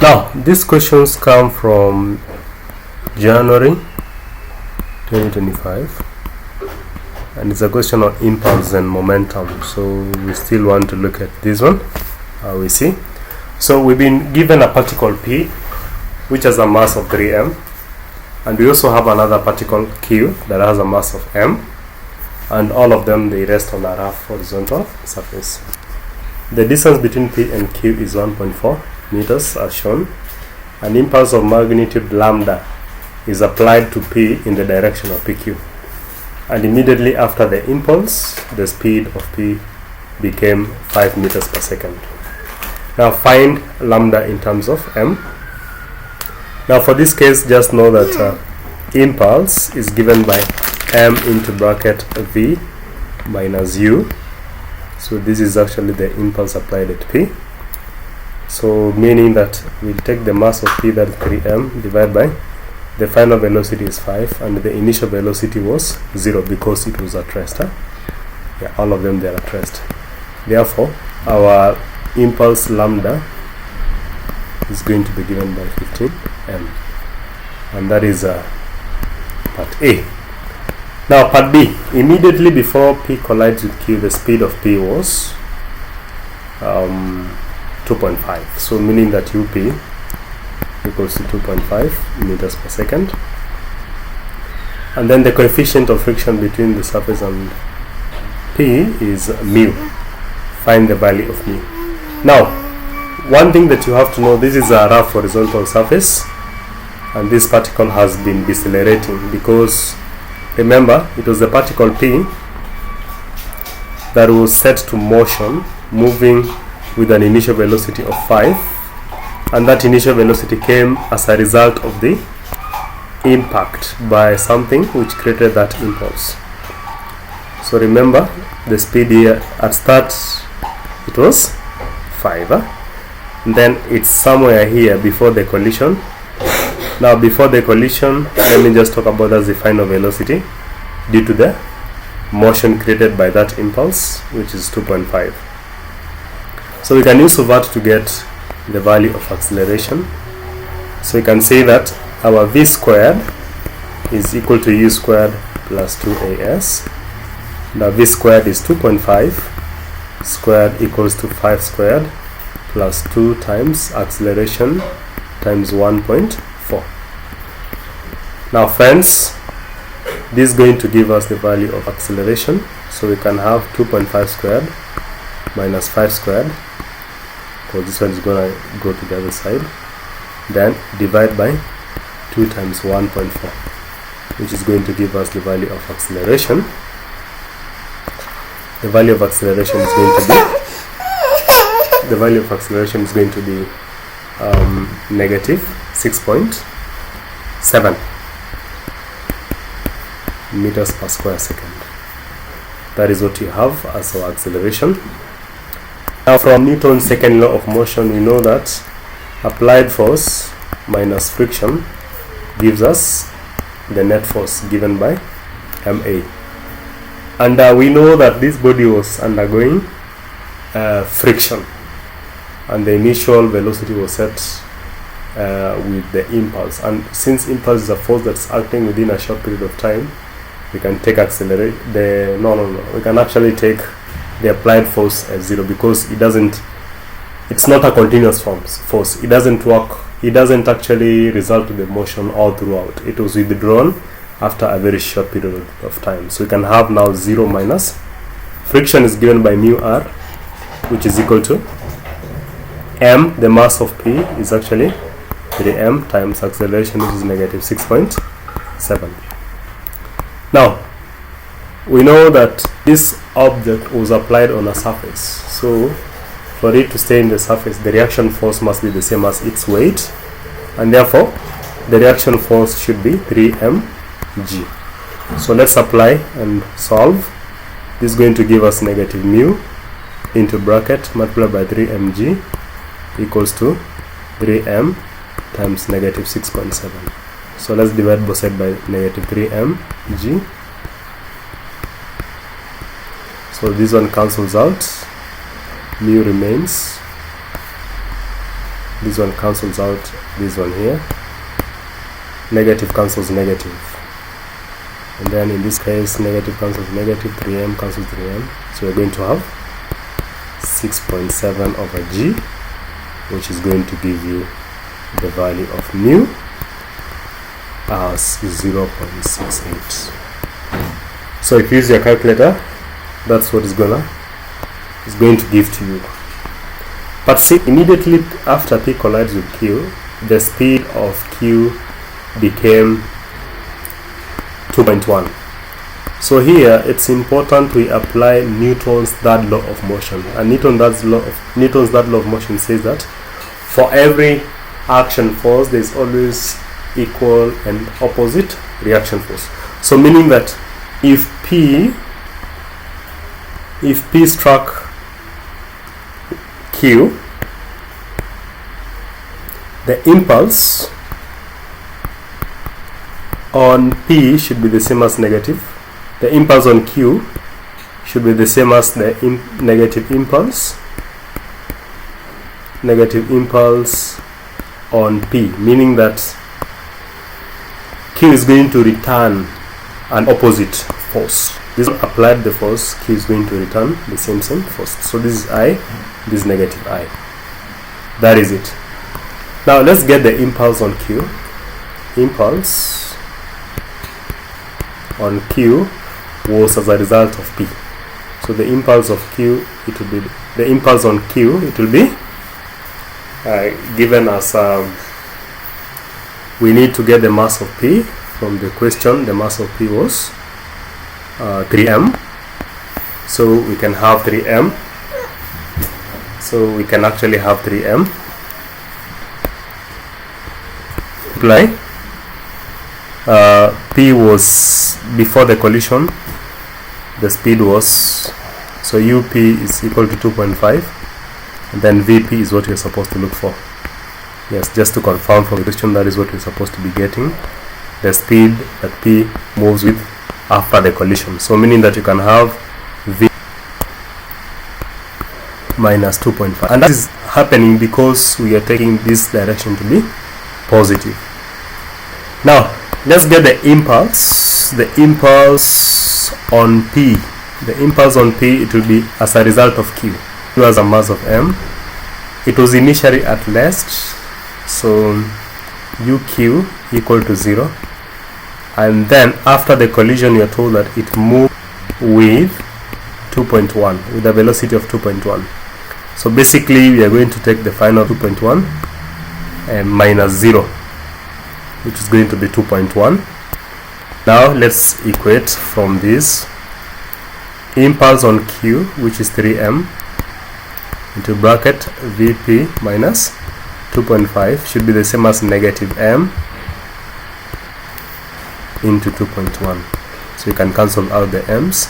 Now, these questions come from January 2025, and it's a question on impulse and momentum. So we still want to look at this one. We see. So we've been given a particle P, which has a mass of 3m, and we also have another particle Q that has a mass of m, and all of them, they rest on a rough horizontal surface. The distance between P and Q is 1.4 meters as shown. An impulse of magnitude lambda is applied to P in the direction of PQ, and immediately after the impulse, the speed of P became 5 meters per second. Now find lambda in terms of m. Now for this case, just know that impulse is given by m into bracket v minus u. So this is actually the impulse applied at P. So meaning that we'll take the mass of P, that is 3m, divided by the final velocity is 5, and the initial velocity was 0 because it was at rest. Yeah, all of them, they are at rest. Therefore, our impulse lambda is going to be given by 15m, and that is part A. Now part B, immediately before P collides with Q, the speed of P was 2.5, so meaning that UP equals to 2.5 meters per second, and then the coefficient of friction between the surface and P is mu. Find the value of mu. Now, one thing that you have to know, this is a rough horizontal surface, and this particle has been decelerating because, remember, it was the particle P that was set to motion, moving with an initial velocity of 5, and that initial velocity came as a result of the impact by something which created that impulse. So remember, the speed here at start, it was 5, and then it's somewhere here before the collision. Now before the collision, let me just talk about as the final velocity due to the motion created by that impulse, which is 2.5. So we can use that to get the value of acceleration. So we can say that our v squared is equal to u squared plus 2as. Now v squared is 2.5 squared equals to 5 squared plus 2 times acceleration times 1.4. Now friends, this is going to give us the value of acceleration. So we can have 2.5 squared minus 5 squared, because this one is going to go to the other side, then divide by 2 times 1.4, which is going to give us the value of acceleration. The value of acceleration is going to be negative 6.7 meters per square second. That is what you have as our acceleration. Now from Newton's second law of motion, we know that applied force minus friction gives us the net force given by ma. And we know that this body was undergoing friction, and the initial velocity was set with the impulse. And since impulse is a force that's acting within a short period of time, we can take we can actually take the applied force as 0, because it's not a continuous force. It doesn't work. It doesn't actually result in the motion all throughout. It was withdrawn after a very short period of time. So we can have now 0 minus friction is given by mu r, which is equal to m. The mass of P is actually 3m times acceleration, which is negative 6.7. Now we know that this object was applied on a surface, so for it to stay in the surface, the reaction force must be the same as its weight, and therefore the reaction force should be 3mg. So let's apply and solve. This is going to give us negative mu into bracket multiplied by 3mg equals to 3m times negative 6.7. So let's divide both sides by negative 3mg. So this one cancels out, mu remains this one cancels out this one here, negative cancels negative, and then in this case negative cancels negative, 3m cancels 3m, so we're going to have 6.7 over g, which is going to give you the value of mu as 0.68. So if you use your calculator, that's what it's going to give to you. But see, immediately after P collides with Q, the speed of Q became 2.1. So here it's important we apply Newton's third law of motion. And Newton's third law of motion says that for every action force there is always equal and opposite reaction force. So meaning that if P struck Q, the impulse on P should be the same as negative. The impulse on Q should be the same as the negative impulse on P, meaning that Q is going to return an opposite force. This applied the force, Q is going to return the same force. So this is I, this is negative I. That is it. Now let's get the impulse on Q. Impulse on Q was as a result of P. So the impulse of Q, it will be the impulse on Q. It will be given as we need to get the mass of P from the question. The mass of P was 3m. So we can have 3m. So we can actually have 3m. Apply. P was before the collision. The speed was, so UP is equal to 2.5, and then VP is what you're supposed to look for. Yes, just to confirm from the question, that is what you're supposed to be getting, the speed that P moves with after the collision. So meaning that you can have V minus 2.5, and that is happening because we are taking this direction to be positive. Now let's get the impulse. The impulse on P. The impulse on P, it will be as a result of Q. Q has a mass of m. It was initially at rest, so UQ equal to 0. And then after the collision, you are told that it moved with 2.1, with a velocity of 2.1. So basically, we are going to take the final 2.1 and minus 0, which is going to be 2.1. Now let's equate from this impulse on Q, which is 3m, into bracket Vp minus 2.5 should be the same as negative m into 2.1. So you can cancel out the m's,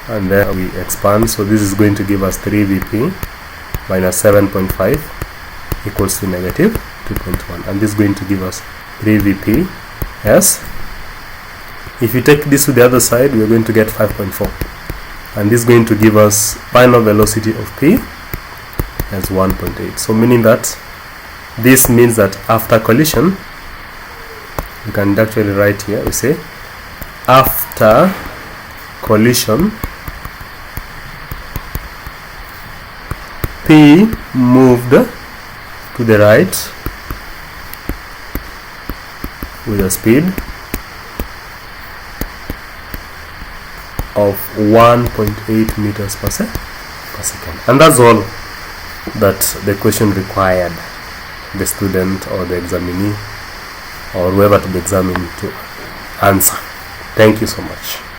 and then we expand. So this is going to give us 3Vp minus 7.5 equals to negative 2.1, and this is going to give us 3Vp as, if you take this to the other side, we are going to get 5.4, and this is going to give us final velocity of P as 1.8. So meaning that this means that after collision, you can actually write here, we say after collision P moved to the right with a speed of 1.8 meters per second. And that's all that the question required the student or the examinee or whoever to be examined to answer. Thank you so much.